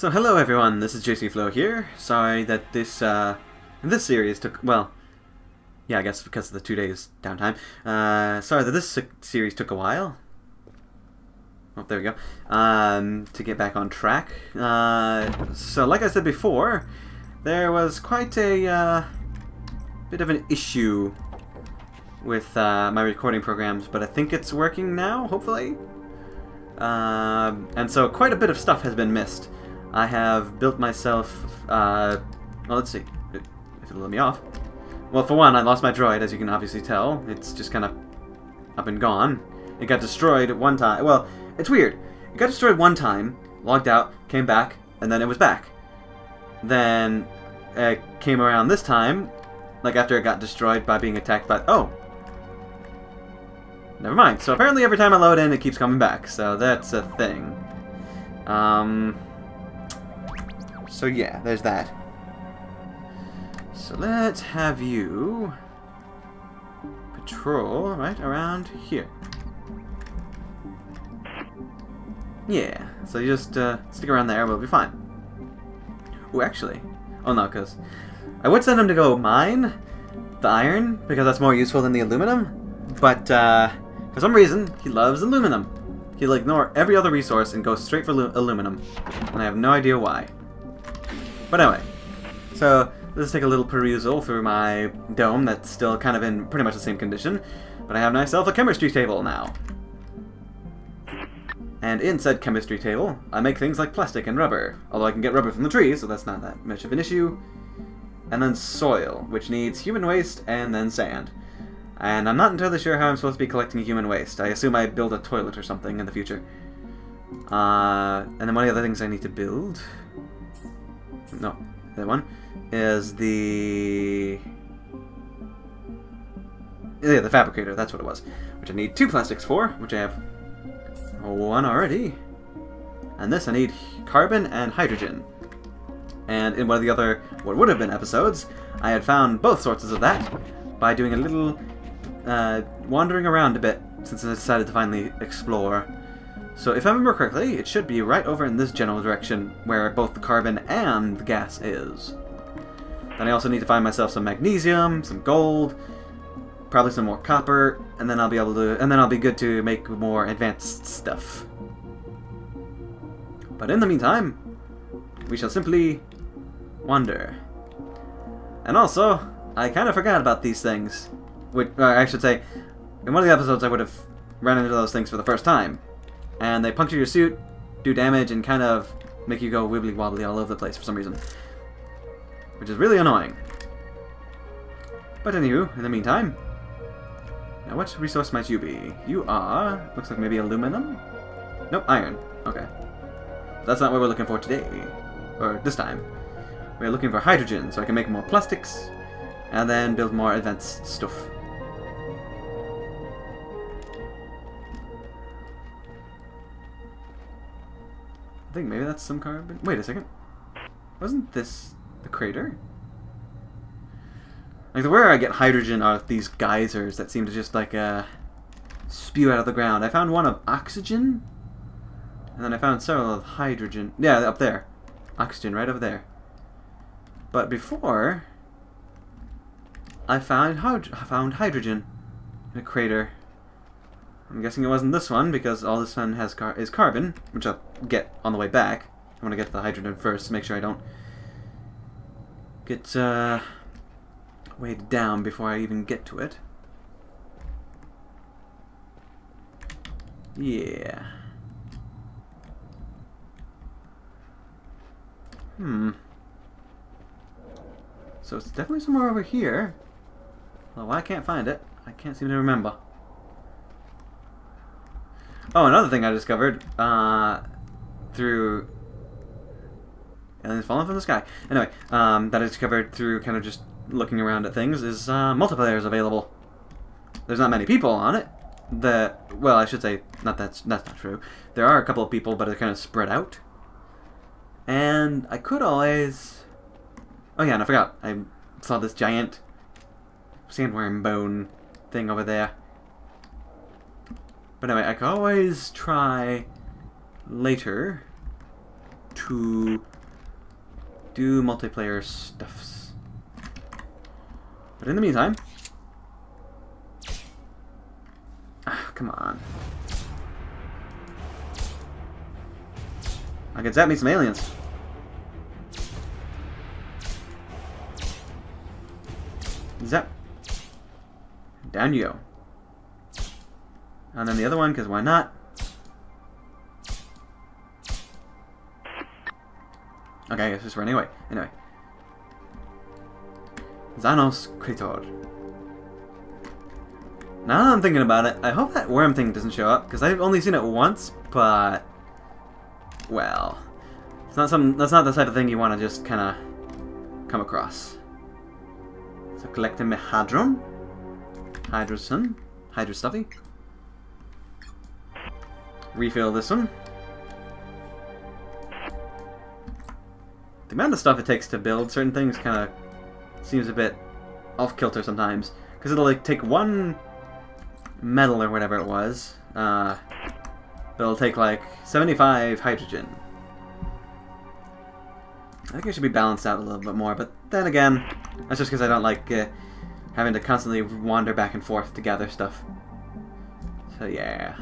So hello everyone, this is JC Flow here. Sorry that this series took, well, yeah, I guess because of the 2 days downtime. Sorry that this series took a while. Oh, there we go. To get back on track. So like I said before, there was quite a bit of an issue with my recording programs, but I think it's working now, hopefully. And so quite a bit of stuff has been missed. I have built myself, well, let's see if it'll let me off. Well, for one, I lost my droid, as you can obviously tell. It's just kind of up and gone. It got destroyed one time. Well, it's weird. It got destroyed one time, logged out, came back, and then it was back. Then it came around this time, like after it got destroyed by being attacked by... Oh! Never mind. So apparently every time I load in, it keeps coming back. So that's a thing. So yeah, there's that. So let's have you patrol right around here. Yeah, so you just stick around there, we'll be fine. Ooh, actually, oh no, because I would send him to go mine the iron, because that's more useful than the aluminum, but for some reason, he loves aluminum. He'll ignore every other resource and go straight for aluminum, and I have no idea why. But anyway, so let's take a little perusal through my dome that's still kind of in pretty much the same condition, but I have myself a chemistry table now. And in said chemistry table, I make things like plastic and rubber, although I can get rubber from the trees, so that's not that much of an issue. And then soil, which needs human waste and then sand. And I'm not entirely sure how I'm supposed to be collecting human waste. I assume I build a toilet or something in the future. And then one of the other things I need to build... No, that one is the... Yeah, the fabricator, that's what it was. Which I need 2 plastics for, which I have 1 already. And this I need carbon and hydrogen. And in one of the other, what would have been episodes, I had found both sources of that by doing a little wandering around a bit, since I decided to finally explore. So if I remember correctly, it should be right over in this general direction, where both the carbon and the gas is. Then I also need to find myself some magnesium, some gold, probably some more copper, and then I'll be able to, and then I'll be good to make more advanced stuff. But in the meantime, we shall simply wander. And also, I kind of forgot about these things. Which, I should say, in one of the episodes I would have run into those things for the first time. And they puncture your suit, do damage, and kind of make you go wibbly wobbly all over the place for some reason. Which is really annoying. But anywho, in the meantime, now what resource might you be? You are, looks like maybe aluminum? Nope, iron. Okay. That's not what we're looking for today. Or this time. We're looking for hydrogen, so I can make more plastics, and then build more advanced stuff. I think maybe that's some carbon. Wait a second. Wasn't this the crater? Like, where I get hydrogen are these geysers that seem to just, like, spew out of the ground. I found one of oxygen, and then I found several of hydrogen. Yeah, up there. Oxygen, right over there. But before, I found hydrogen in a crater. I'm guessing it wasn't this one, because all this one has is carbon, which I'll get on the way back. I want to get to the hydrogen first to make sure I don't get weighed down before I even get to it. Yeah. So it's definitely somewhere over here. Well, I can't find it. I can't seem to remember. Oh, another thing I discovered through aliens falling from the sky. Anyway, that I discovered through kind of just looking around at things is multiplayer is available. There's not many people on it. Well, I should say that's not true. There are a couple of people, but they're kind of spread out. And I could always. Oh yeah, and I forgot. I saw this giant sandworm bone thing over there. But anyway, I could always try later to do multiplayer stuffs. But in the meantime... Ah, come on. I could zap me some aliens. Zap. Down you go. And then the other one, because why not? Okay, I guess just running away. Anyway. Xanos Krator. Now that I'm thinking about it, I hope that worm thing doesn't show up, because I've only seen it once, but... Well... It's not that's not the type of thing you want to just kind of come across. So collect a Mehadron. Hydrosun. Hydro stuffy. Refill this one. The amount of stuff it takes to build certain things kind of seems a bit off-kilter sometimes. Because it'll like take one metal or whatever it was. But it'll take like 75 hydrogen. I think it should be balanced out a little bit more, but then again, that's just because I don't like having to constantly wander back and forth to gather stuff. So yeah.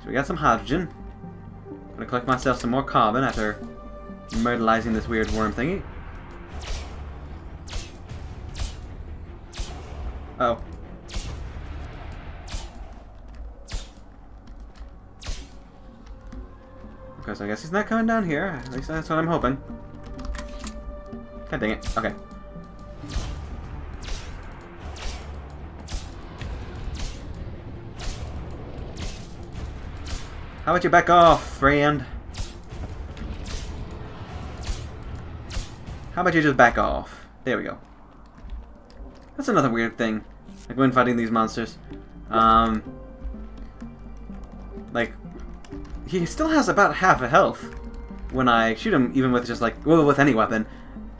So we got some hydrogen. I'm gonna collect myself some more carbon after myrtleizing this weird worm thingy. Oh. Okay, so I guess he's not coming down here. At least that's what I'm hoping. God dang it. Okay. How about you back off, friend? How about you just back off? There we go. That's another weird thing. Like when fighting these monsters. Like, he still has about half a health when I shoot him, even with just like, well, with any weapon.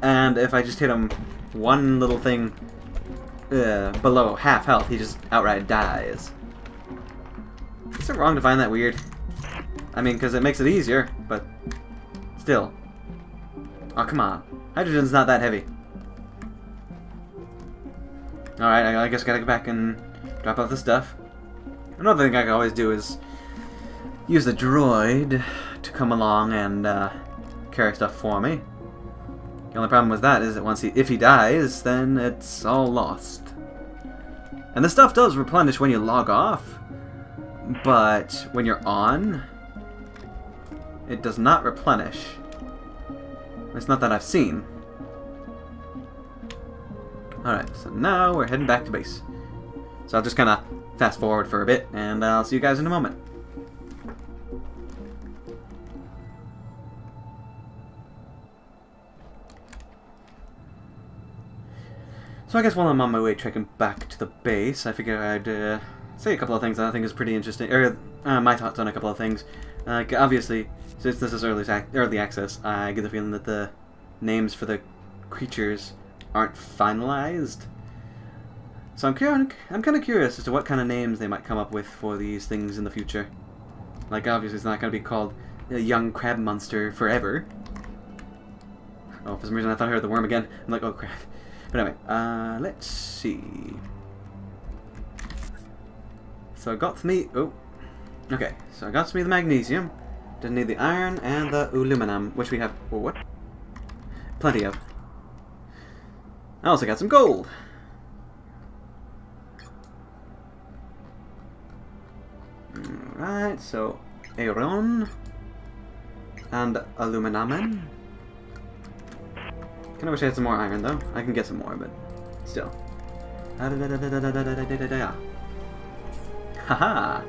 And if I just hit him one little thing below half health, he just outright dies. Is it wrong to find that weird? I mean, because it makes it easier, but still. Oh, come on. Hydrogen's not that heavy. Alright, I guess I gotta go back and drop off the stuff. Another thing I can always do is use the droid to come along and carry stuff for me. The only problem with that is that if he dies, then it's all lost. And this stuff does replenish when you log off, but when you're on, it does not replenish. It's not that I've seen. Alright, so now we're heading back to base. So I'll just kind of fast forward for a bit, and I'll see you guys in a moment. So I guess while I'm on my way trekking back to the base, I figured I'd say a couple of things that I think is pretty interesting, or my thoughts on a couple of things. Obviously, since this is early access, I get the feeling that the names for the creatures aren't finalized. So I'm kind of curious as to what kind of names they might come up with for these things in the future. Like, obviously it's not going to be called a young crab monster forever. Oh, for some reason I thought I heard the worm again. I'm like, oh crap. But anyway, let's see. So I got me... Oh. Okay, so I got me the magnesium. Didn't need the iron and the aluminum, which we have... Oh, what? Plenty of. I also got some gold. Alright, so iron and aluminum. Kind of wish I had some more iron though. I can get some more, but still. Haha!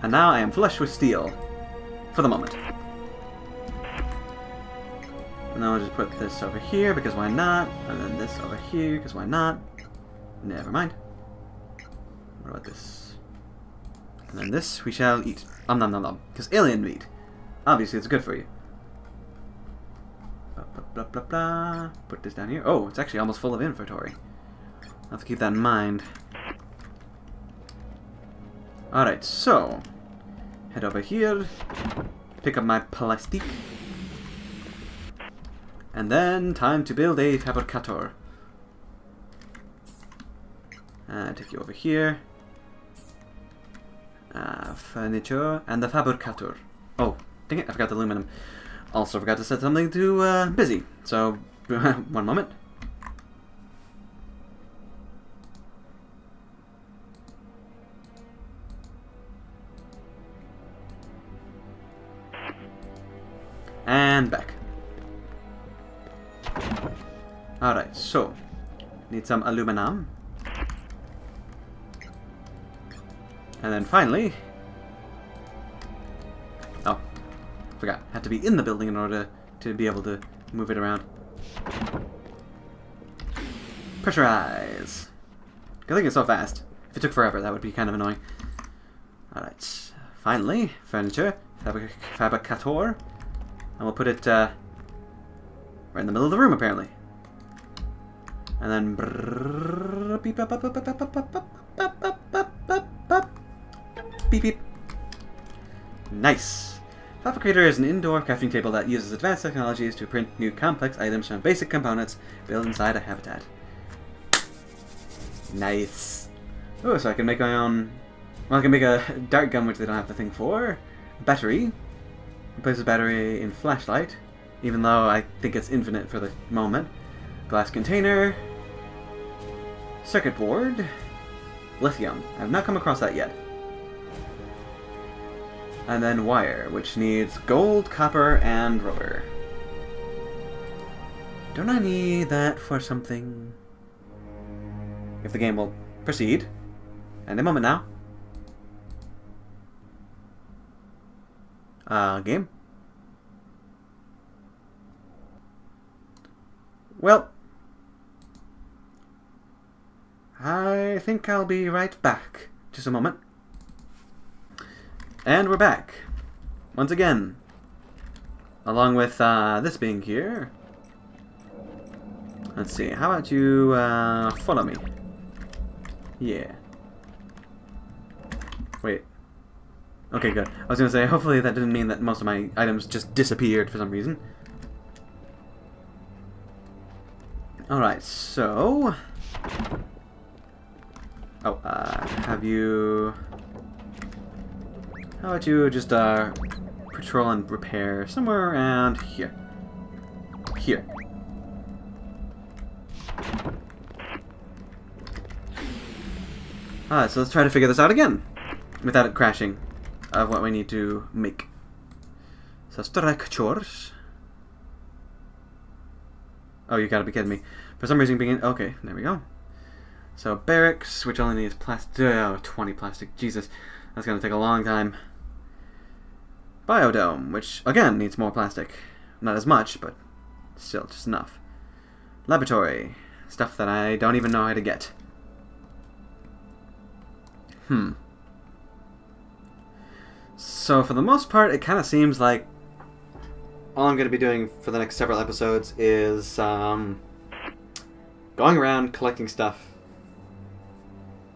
And now I am flush with steel. For the moment. And then I'll just put this over here, because why not? And then this over here, because why not? Never mind. What about this? And then this we shall eat. Nom nom nom. Because alien meat. Obviously it's good for you. Blah, blah, blah, blah, blah. Put this down here. Oh, it's actually almost full of inventory. I'll have to keep that in mind. Alright, so... head over here. Pick up my plastic. And then, time to build a fabricator. Take you over here. Furniture and the fabricator. Oh, dang it, I forgot the aluminum. Also forgot to set something to busy. So, one moment. And back. Alright, so need some aluminum. And then finally, oh, forgot, had to be in the building in order to be able to move it around. Pressurize. Good thing it's so fast. If it took forever, that would be kind of annoying. Alright, finally, furniture, fabricator. And we'll put it right in the middle of the room, apparently. And then beep beep beep. Nice. Fabricator is an indoor crafting table that uses advanced technologies to print new complex items from basic components built inside a habitat. Nice. Oh, so I can make my own. Well, I can make a dart gun, which they don't have the thing for. Battery. Place a battery in flashlight, even though I think it's infinite for the moment. Glass container. Circuit board. Lithium. I've not come across that yet. And then wire, which needs gold, copper, and rubber. Don't I need that for something? If the game will proceed. And a moment now. Game. Well, I think I'll be right back. Just a moment. And we're back. Once again. Along with this being here. Let's see, how about you follow me? Yeah. Wait. Okay, good. I was gonna say, hopefully that didn't mean that most of my items just disappeared for some reason. Alright, so... Oh, have you... How about you just, patrol and repair somewhere around here. Here. Alright, so let's try to figure this out again. Without it crashing. Of what we need to make. So, structures. Oh, you gotta be kidding me. For some reason, begin. Okay, there we go. So, barracks, which only needs plastic. Oh, 20 plastic. Jesus. That's gonna take a long time. Biodome, which, again, needs more plastic. Not as much, but still, just enough. Laboratory. Stuff that I don't even know how to get. So, for the most part, it kind of seems like all I'm going to be doing for the next several episodes is going around collecting stuff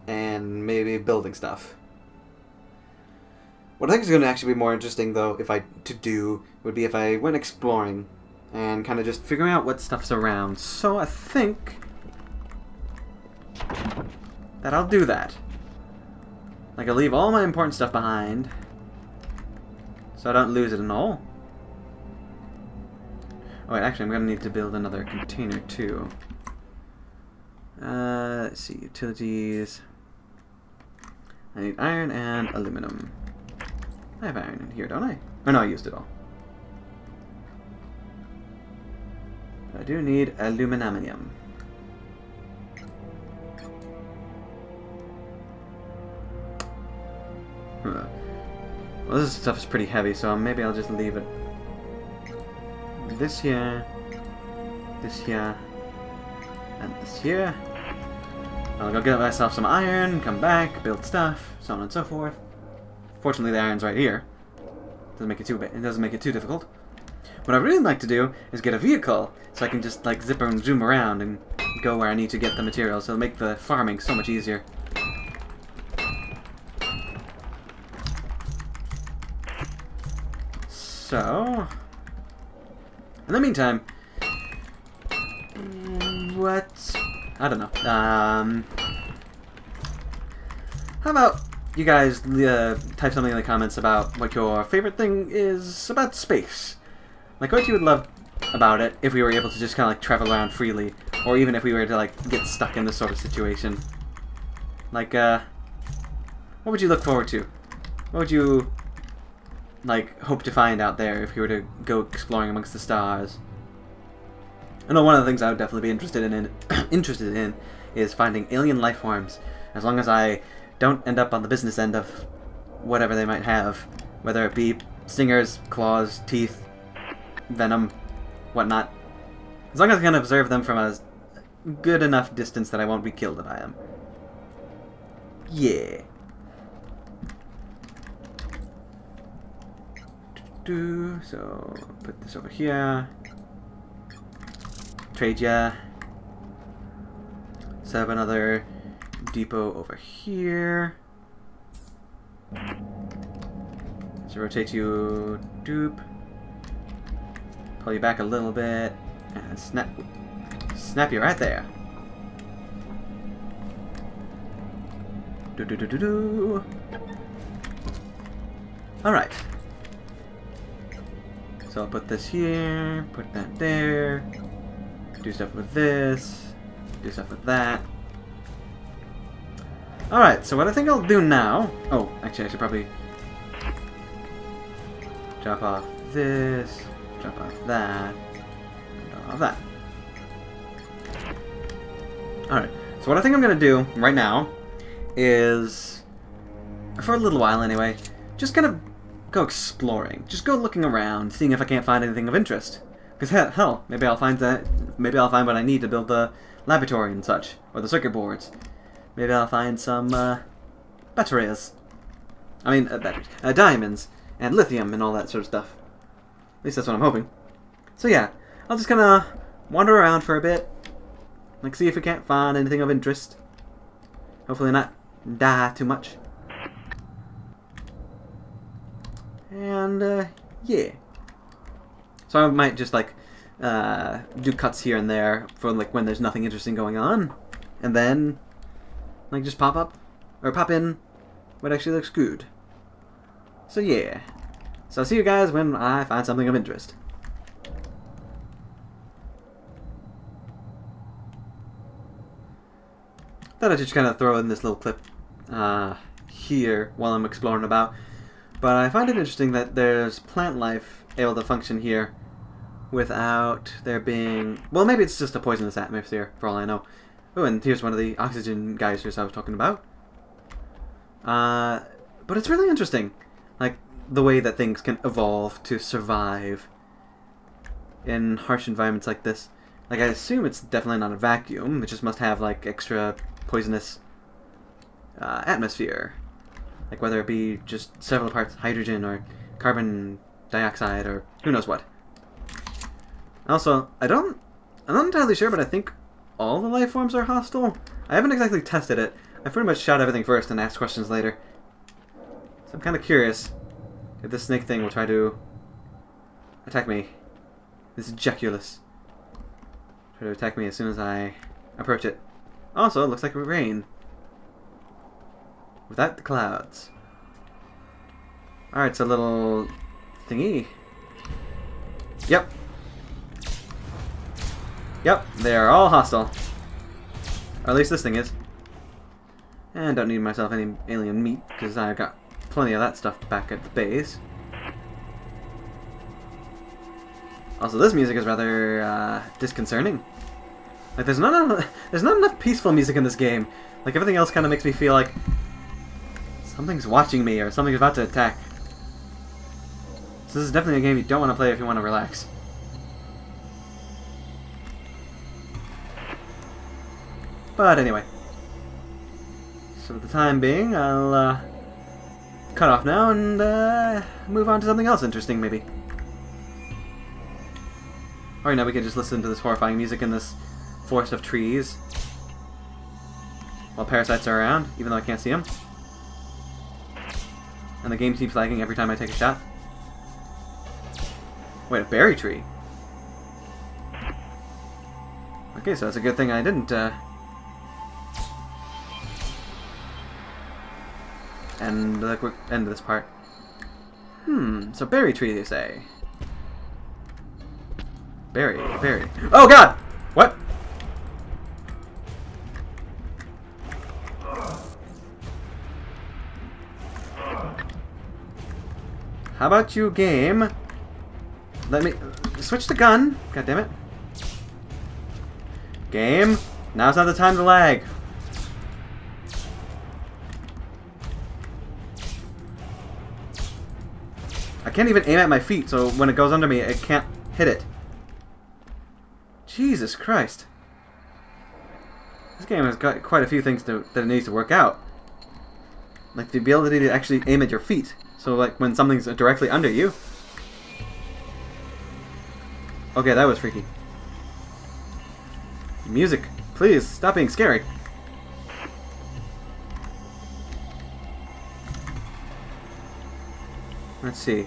and maybe building stuff. What I think is going to actually be more interesting, though, would be if I went exploring and kind of just figuring out what stuff's around. So I think that I'll do that. Like, I'll leave all my important stuff behind so I don't lose it and all. Oh wait, actually I'm going to need to build another container too. Let's see, utilities. I need iron and aluminum. I have iron in here, don't I? Oh no, I used it all. I do need aluminum. Well, this stuff is pretty heavy, so maybe I'll just leave it. This here, and this here. I'll go get myself some iron, come back, build stuff, so on and so forth. Fortunately, the iron's right here. It doesn't make it too difficult. What I'd really like to do is get a vehicle, so I can just like zip and zoom around and go where I need to get the materials. So it'll make the farming so much easier. So, in the meantime, what? I don't know. How about you guys type something in the comments about what your favorite thing is about space? Like what you would love about it if we were able to just kind of like travel around freely, or even if we were to like get stuck in this sort of situation. Like, what would you look forward to? What would you like hope to find out there if you were to go exploring amongst the stars? I know one of the things I would definitely be interested in is finding alien life forms, as long as I don't end up on the business end of whatever they might have, whether it be stingers, claws, teeth, venom, whatnot. As long as I can observe them from a good enough distance that I won't be killed by them. Yeah. So, put this over here. Trade ya. Set up another depot over here. So rotate you, dupe. Pull you back a little bit, and snap you right there. Do. All right. So I'll put this here, put that there. Do stuff with this. Do stuff with that. Alright, so what I think I'll do now... Oh, actually I should probably... drop off this, drop off that, and drop off that. Alright, so what I think I'm going to do right now is, for a little while anyway, just kind of go exploring. Just go looking around, seeing if I can't find anything of interest. Because hell, maybe I'll find what I need to build the laboratory and such, or the circuit boards. Maybe I'll find some batteries. I mean, batteries, diamonds and lithium and all that sort of stuff. At least that's what I'm hoping. So yeah, I'll just kind of wander around for a bit, like see if we can't find anything of interest. Hopefully not die too much. And yeah. So I might just like do cuts here and there for like when there's nothing interesting going on, and then like just pop up or pop in what actually looks good. So yeah. So I'll see you guys when I find something of interest. Thought I'd just kind of throw in this little clip here while I'm exploring about. But I find it interesting that there's plant life able to function here without there being... Well, maybe it's just a poisonous atmosphere, for all I know. Oh, and here's one of the oxygen geysers I was talking about. But it's really interesting, like, the way that things can evolve to survive in harsh environments like this. Like, I assume it's definitely not a vacuum. It just must have, like, extra poisonous atmosphere. Like, whether it be just several parts hydrogen or carbon dioxide or who knows what. Also, I'm not entirely sure, but I think all the life forms are hostile. I haven't exactly tested it. I pretty much shot everything first and asked questions later. So I'm kind of curious if this snake thing will try to attack me. This ejaculus. Try to attack me as soon as I approach it. Also, it looks like rain. Without the clouds. Alright, it's a little thingy. Yep. Yep, they are all hostile. Or at least this thing is. And don't need myself any alien meat, because I've got plenty of that stuff back at the base. Also, this music is rather disconcerting. Like, there's not enough peaceful music in this game. Like, everything else kind of makes me feel like something's watching me or something's about to attack. So this is definitely a game you don't want to play if you want to relax. But anyway. So for the time being, I'll cut off now and move on to something else interesting, maybe. Or now we can just listen to this horrifying music in this forest of trees while parasites are around, even though I can't see them. And the game keeps lagging every time I take a shot. Wait, a berry tree? Okay, so that's a good thing I didn't end this part. So berry tree, they say. Berry. Oh god! What? How about you, game? Let me switch the gun. God damn it. Game, now's not the time to lag. I can't even aim at my feet, so when it goes under me, it can't hit it. Jesus Christ. This game has got quite a few things that it needs to work out. Like the ability to actually aim at your feet. So like when something's directly under you. Okay, that was freaky. Music, please stop being scary. Let's see.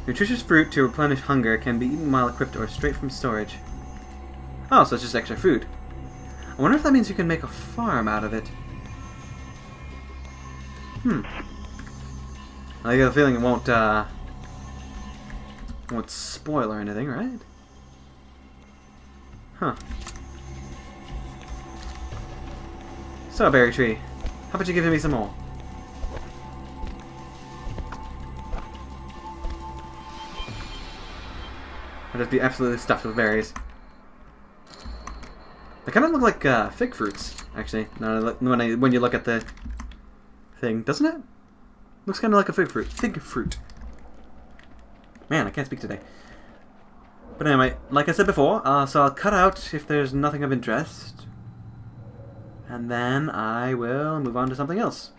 Nutritious fruit to replenish hunger can be eaten while equipped or straight from storage. Oh, so it's just extra food. I wonder if that means you can make a farm out of it. I get a feeling it won't spoil or anything, right? Huh. So, berry tree, how about you give me some more? I'll just be absolutely stuffed with berries. They kind of look like fig fruits, actually. When you look at the thing, doesn't it? Looks kind of like a fig fruit. Fig fruit. Man, I can't speak today. But anyway, like I said before, so I'll cut out if there's nothing of interest. And then I will move on to something else.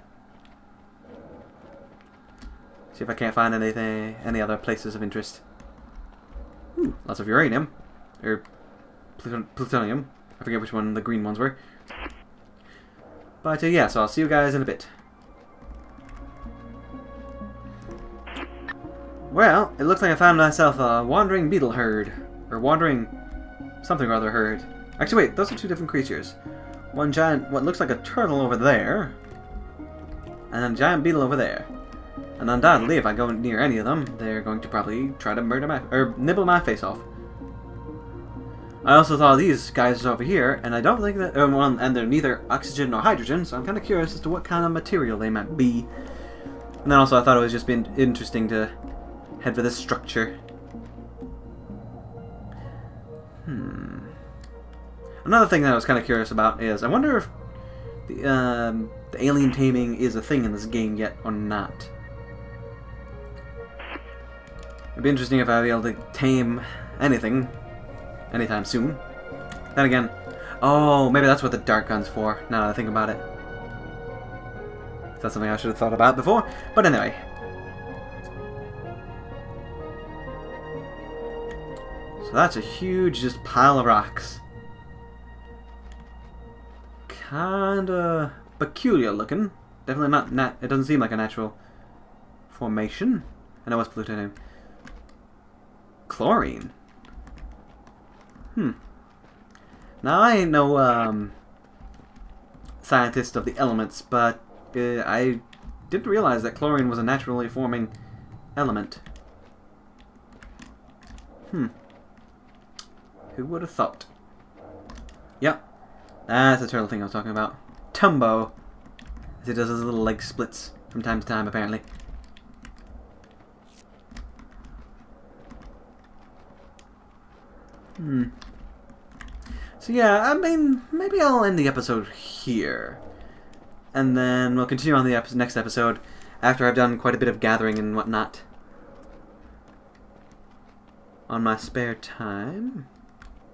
See if I can't find any other places of interest. Ooh, lots of uranium. Or plutonium. I forget which one the green ones were. But yeah, so I'll see you guys in a bit. Well, it looks like I found myself a wandering beetle herd. Or wandering something or other herd. Actually, wait, those are two different creatures. One giant, what looks like a turtle over there. And then a giant beetle over there. And undoubtedly, if I go near any of them, they're going to probably try to nibble my face off. I also thought these guys over here, and I don't think that, and they're neither oxygen nor hydrogen, so I'm kind of curious as to what kind of material they might be. And then also I thought it was just been interesting to head for this structure. Another thing that I was kind of curious about is, I wonder if the alien taming is a thing in this game yet or not. It'd be interesting if I'd be able to tame anything anytime soon. Then again, oh, maybe that's what the dart gun's for, now that I think about it. That's something I should have thought about before, but anyway. So that's a huge just pile of rocks. Kinda peculiar looking. Definitely not it doesn't seem like a natural formation. I know it's plutonium. Chlorine. Now I ain't no scientist of the elements, but I didn't realize that chlorine was a naturally forming element. Who would have thought? Yep. That's the turtle thing I was talking about. Tumbo. As it does his little leg splits from time to time, apparently. So yeah, I mean, maybe I'll end the episode here. And then we'll continue on the next episode after I've done quite a bit of gathering and whatnot. On my spare time.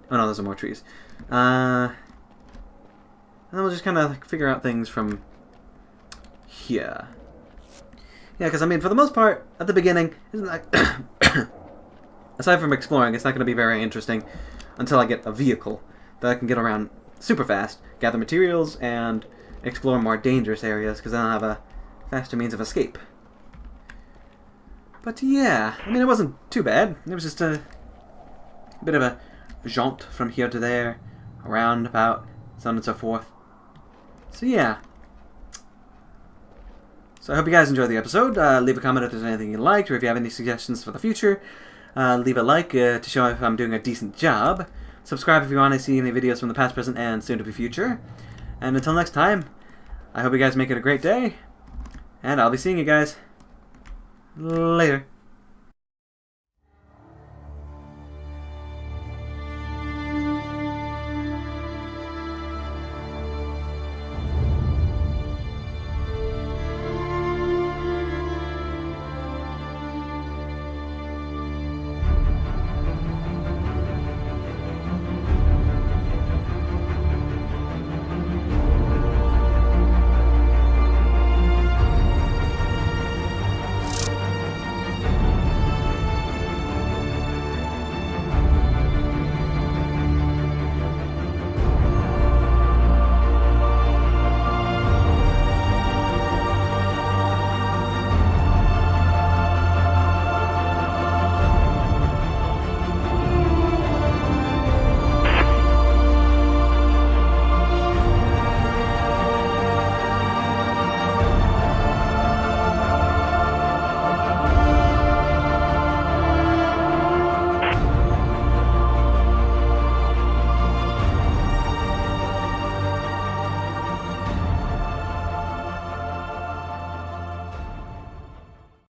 Oh no, those are more trees. And then we'll just kind of like figure out things from here. Yeah, because I mean, for the most part, at the beginning, isn't that... aside from exploring, it's not going to be very interesting until I get a vehicle that I can get around super fast, gather materials, and explore more dangerous areas, because then I'll have a faster means of escape. But yeah, I mean, it wasn't too bad. It was just a bit of a jaunt from here to there, around about, so on and so forth. So yeah. So I hope you guys enjoyed the episode. Leave a comment if there's anything you liked, or if you have any suggestions for the future. Leave a like to show if I'm doing a decent job. Subscribe if you want to see any videos from the past, present, and soon-to-be future. And until next time, I hope you guys make it a great day. And I'll be seeing you guys later.